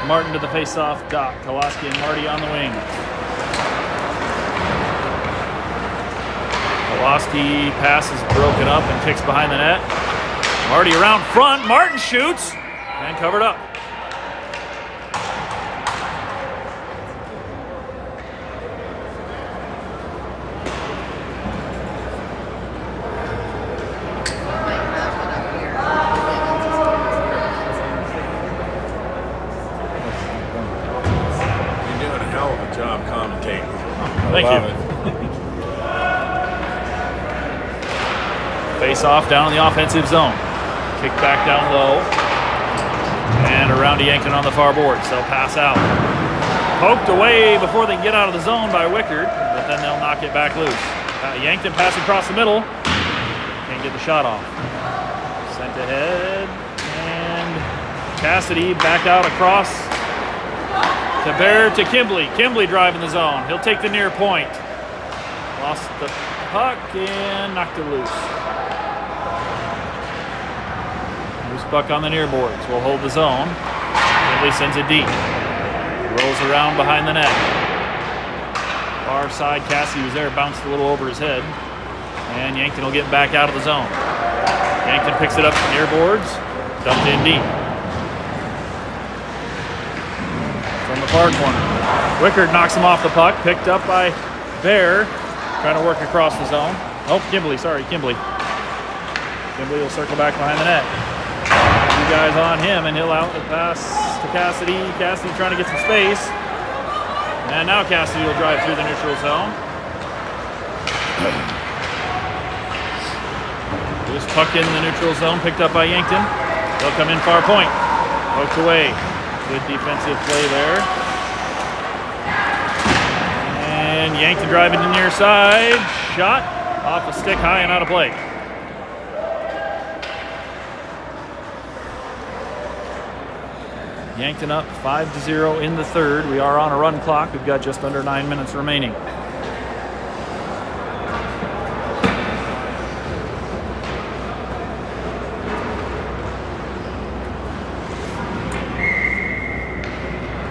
S1: Martin to the face-off dot. Koloski and Marty on the wing. Koloski pass is broken up and kicks behind the net. Marty around front. Martin shoots and covered up. Thank you. Face off down in the offensive zone. Kick back down low. And around to Yankton on the far boards. They'll pass out. Poked away before they can get out of the zone by Wickard, but then they'll knock it back loose. Yankton pass across the middle. Can't get the shot off. Sent ahead and Cassidy back out across to Bear to Kimbley. Kimbley driving the zone. He'll take the near point. Lost the puck and knocked it loose. Loose puck on the near boards. We'll hold the zone. Kimbley sends it deep. Rolls around behind the net. Far side, Cassidy was there, bounced a little over his head. And Yankton will get back out of the zone. Yankton picks it up near boards. Dumped in deep. From the far corner. Wickard knocks him off the puck. Picked up by Bear. Trying to work across the zone. Oh, Kimbley. Sorry, Kimbley. Kimbley will circle back behind the net. Two guys on him, and he'll out the pass to Cassidy. Cassidy trying to get some space. And now Cassidy will drive through the neutral zone. Loose puck in the neutral zone, picked up by Yankton. They'll come in far point. Poked away. Good defensive play there. And Yankton driving to the near side. Shot off a stick high and out of play. Yankton up 5-0 in the third. We are on a run clock. We've got just under 9 minutes remaining.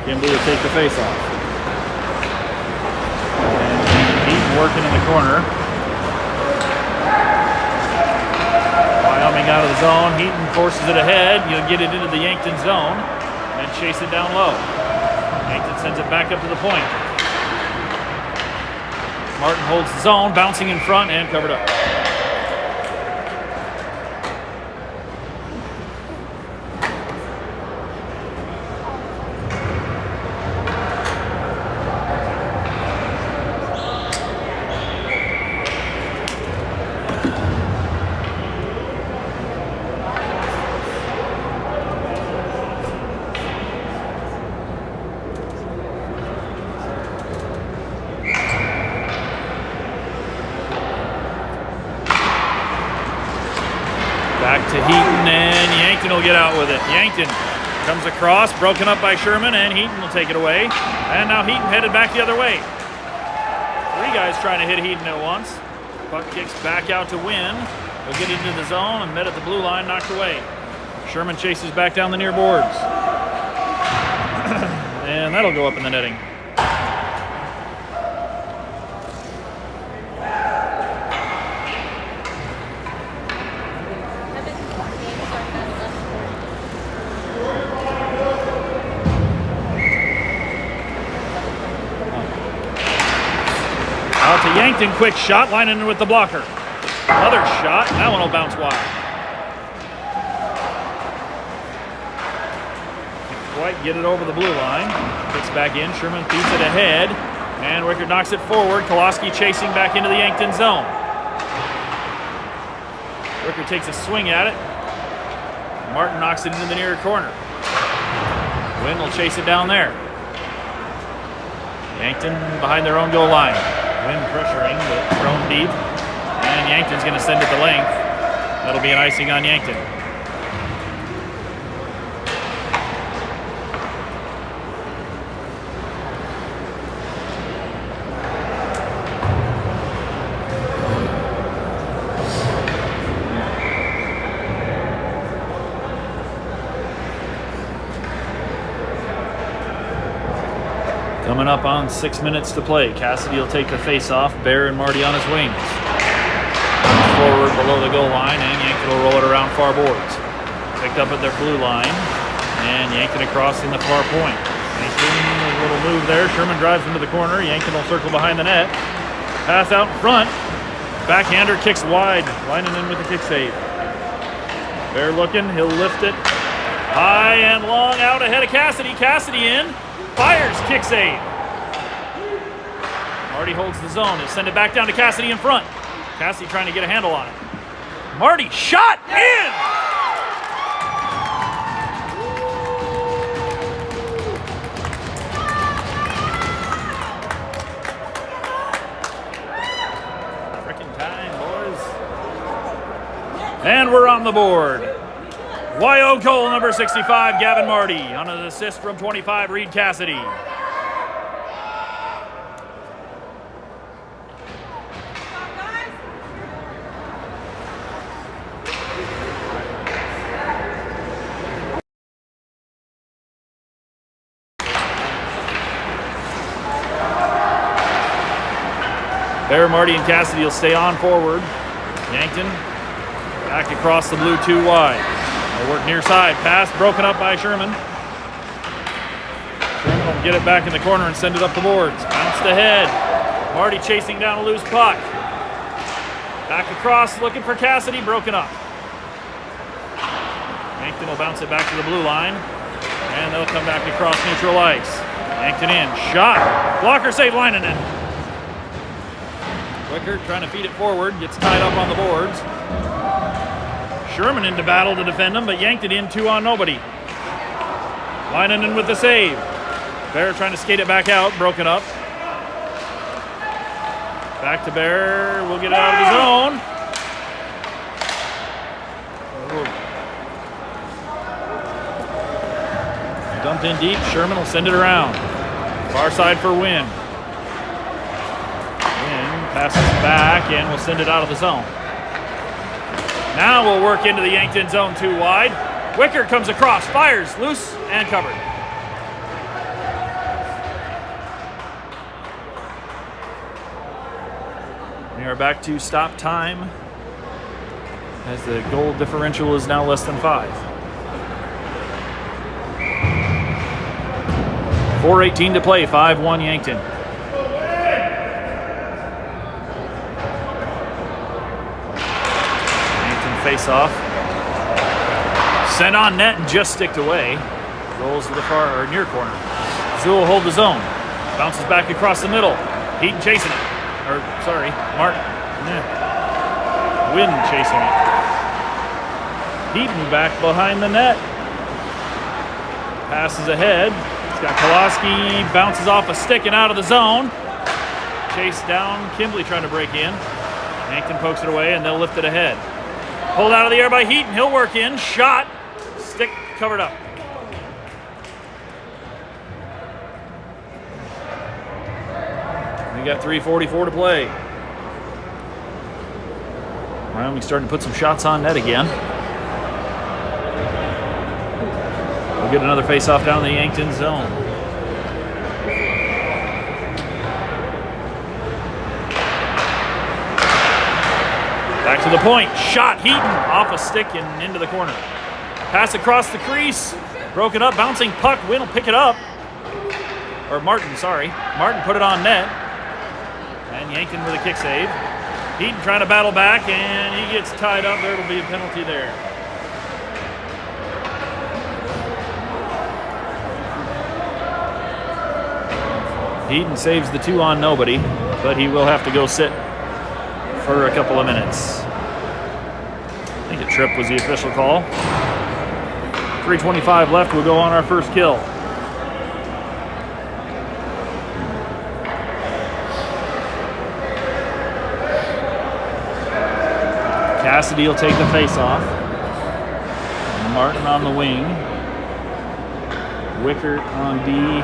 S1: Kimbley will take the face-off. And Heaton working in the corner. Wyoming out of the zone. Heaton forces it ahead. You'll get it into the Yankton zone and chase it down low. Yankton sends it back up to the point. Martin holds the zone, bouncing in front and covered up. Back to Heaton, and Yankton will get out with it. Yankton comes across, broken up by Sherman, and Heaton will take it away. And now Heaton headed back the other way. Three guys trying to hit Heaton at once. Puck kicks back out to Wynn. He'll get into the zone and met at the blue line, knocked away. Sherman chases back down the near boards. And that'll go up in the netting. Out to Yankton, quick shot, lining in with the blocker. Another shot, that one will bounce wide. Can't quite get it over the blue line. Kicks back in, Sherman feeds it ahead, and Wickard knocks it forward. Koloski chasing back into the Yankton zone. Wickard takes a swing at it. Martin knocks it into the near corner. Wynn will chase it down there. Yankton behind their own goal line. Wynn pressuring, but thrown deep. And Yankton's going to send it the length. That'll be an icing on Yankton. Coming up on 6 minutes to play. Cassidy will take the face-off. Bear and Marty on his wings. Forward below the goal line, and Yankton will roll it around far boards. Picked up at their blue line, and Yankton across in the far point. Yankton, a little move there. Sherman drives into the corner. Yankton will circle behind the net. Pass out in front. Backhander kicks wide. Lining in with the kick save. Bear looking. He'll lift it high and long out ahead of Cassidy. Cassidy in. Fires, kick save. Marty holds the zone. He'll send it back down to Cassidy in front. Cassidy trying to get a handle on it. Marty shot in! Frickin' time, boys. And we're on the board. Wyoming goal number 65, Gavin Marty. On an assist from 25, Reed Cassidy. Bear, Marty, and Cassidy will stay on forward. Yankton back across the blue 2 wide. They'll work near side. Pass broken up by Sherman. Sherman will get it back in the corner and send it up the boards. Bounced ahead. Marty chasing down a loose puck. Back across, looking for Cassidy. Broken up. Yankton will bounce it back to the blue line. And they'll come back across neutral ice. Yankton in. Shot. Blocker save, Leinonen. Wickert trying to feed it forward, gets tied up on the boards. Sherman into battle to defend him, but yanked it in 2 on nobody. Leinonen with the save. Bear trying to skate it back out, broken up. Back to Bear, we'll get it out of the zone. Dumped in deep, Sherman will send it around. Far side for Wynn. Passes back and we'll send it out of the zone. Now we'll work into the Yankton zone 2 wide. Wickert comes across, fires, loose and covered. We are back to stop time as the goal differential is now less than 5. 4:18 to play, 5-1 Yankton. Face off. Sent on net and just sticked away. Rolls to the far or near corner. Zool hold the zone. Bounces back across the middle. Heaton chasing it. Or sorry, Martin. Wynn chasing it. Heaton back behind the net. Passes ahead. It's got Koloski, bounces off a stick and out of the zone. Chase down. Kimbley trying to break in. Yankton pokes it away and they'll lift it ahead. Pulled out of the air by Heaton. He'll work in. Shot. Stick covered up. We got 3:44 to play. Wyoming starting to put some shots on net again. We'll get another face-off down the Yankton zone. Back to the point. Shot. Heaton off a stick and into the corner. Pass across the crease. Broken up. Bouncing puck. Wynn will pick it up. Or Martin, sorry. Martin put it on net. And Yankton with a kick save. Heaton trying to battle back and he gets tied up. There will be a penalty there. Heaton saves the 2 on nobody, but he will have to go sit for a couple of minutes. I think a trip was the official call. 3:25 left, we'll go on our first kill. Cassidy will take the face-off. Martin on the wing. Wickert on D.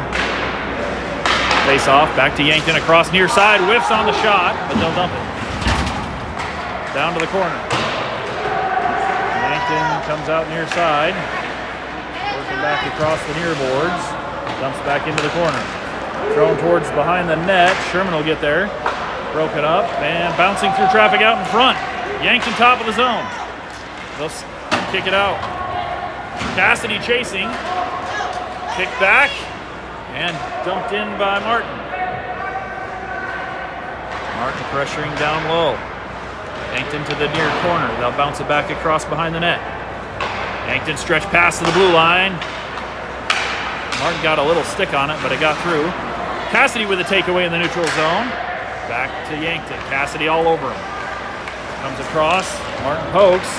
S1: Face-off, back to Yankton across near side. Whiffs on the shot, but they'll dump it. Down to the corner. Yankton comes out near side. Working back across the near boards. Dumps back into the corner. Thrown towards behind the net. Sherman will get there. Broken up and bouncing through traffic out in front. Yankton top of the zone. They'll kick it out. Cassidy chasing. Kick back and dumped in by Martin. Martin pressuring down low. Yankton to the near corner. They'll bounce it back across behind the net. Yankton stretch pass to the blue line. Martin got a little stick on it, but it got through. Cassidy with a takeaway in the neutral zone. Back to Yankton. Cassidy all over him. Comes across. Martin pokes.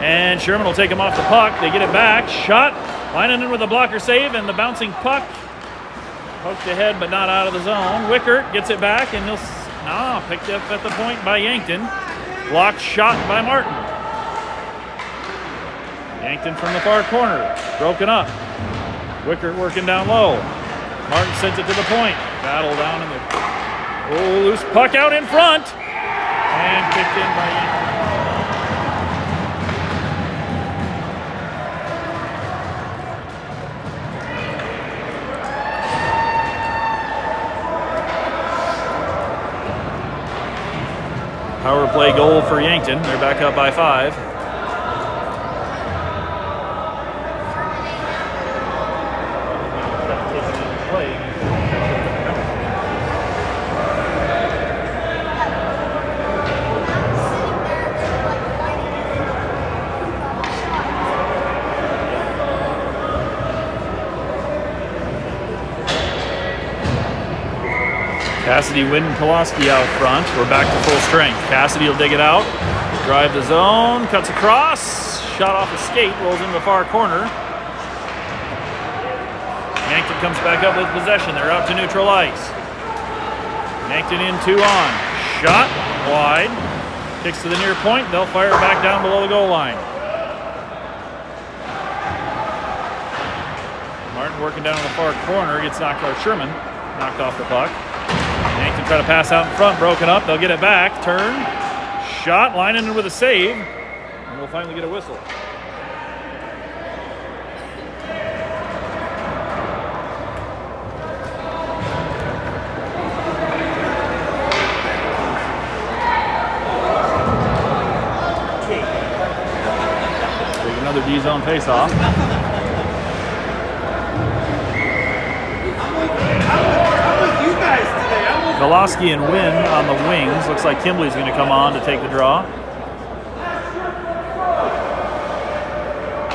S1: And Sherman will take him off the puck. They get it back. Shot. Leinonen with a blocker save and the bouncing puck. Poked ahead, but not out of the zone. Wickert gets it back, and he'll picked up at the point by Yankton. Blocked shot by Martin. Yankton from the far corner. Broken up. Wickert working down low. Martin sends it to the point. Battle down in the... Oh, loose puck out in front. And kicked in by Yankton. Power play goal for Yankton. They're back up by 5. Cassidy, Wynn, and Kowalski out front. We're back to full strength. Cassidy will dig it out. Drive the zone. Cuts across. Shot off a skate. Rolls into the far corner. Yankton comes back up with possession. They're out to neutral ice. Yankton in 2 on. Shot wide. Kicks to the near point. They'll fire it back down below the goal line. Martin working down in the far corner. Gets knocked by Sherman. Knocked off the puck. Yankton try to pass out in front, broken up. They'll get it back. Turn, shot, lining in with a save, and we'll finally get a whistle. Take another D-zone face-off. Kowalski and Wynn on the wings. Looks like Kimbley's going to come on to take the draw.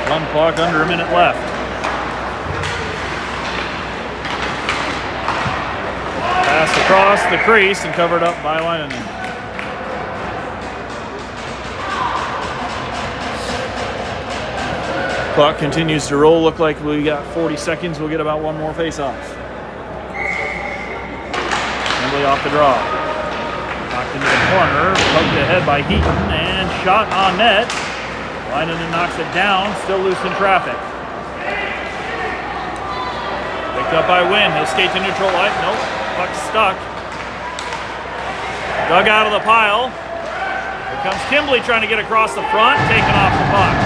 S1: Run clock under a minute left. Pass across the crease and covered up by Leinen. Clock continues to roll. Look like we got 40 seconds. We'll get about one more face-off. Off the draw. Knocked into the corner, poked ahead by Heaton, and shot on net. Leinen knocks it down, still loose in traffic. Picked up by Wynn. He'll skate to neutral line. Nope, puck stuck. Dug out of the pile. Here comes Kimbley trying to get across the front, taking off the puck.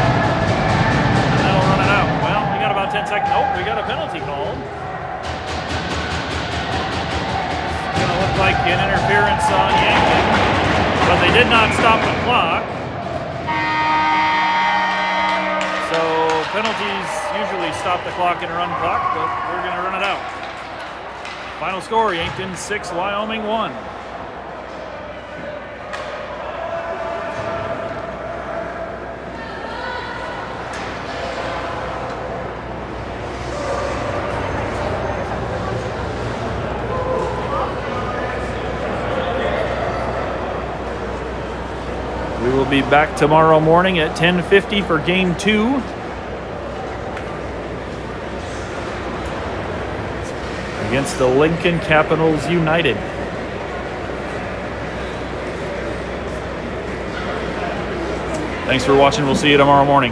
S1: And that'll run it out. Well, we got about 10 seconds. Nope, we got a penalty called. Looked like an interference on Yankton, but they did not stop the clock. So penalties usually stop the clock and run clock, but we're going to run it out. Final score, Yankton 6, Wyoming 1. We will be back tomorrow morning at 10:50 for Game 2. Against the Lincoln Capitals United. Thanks for watching. We'll see you tomorrow morning.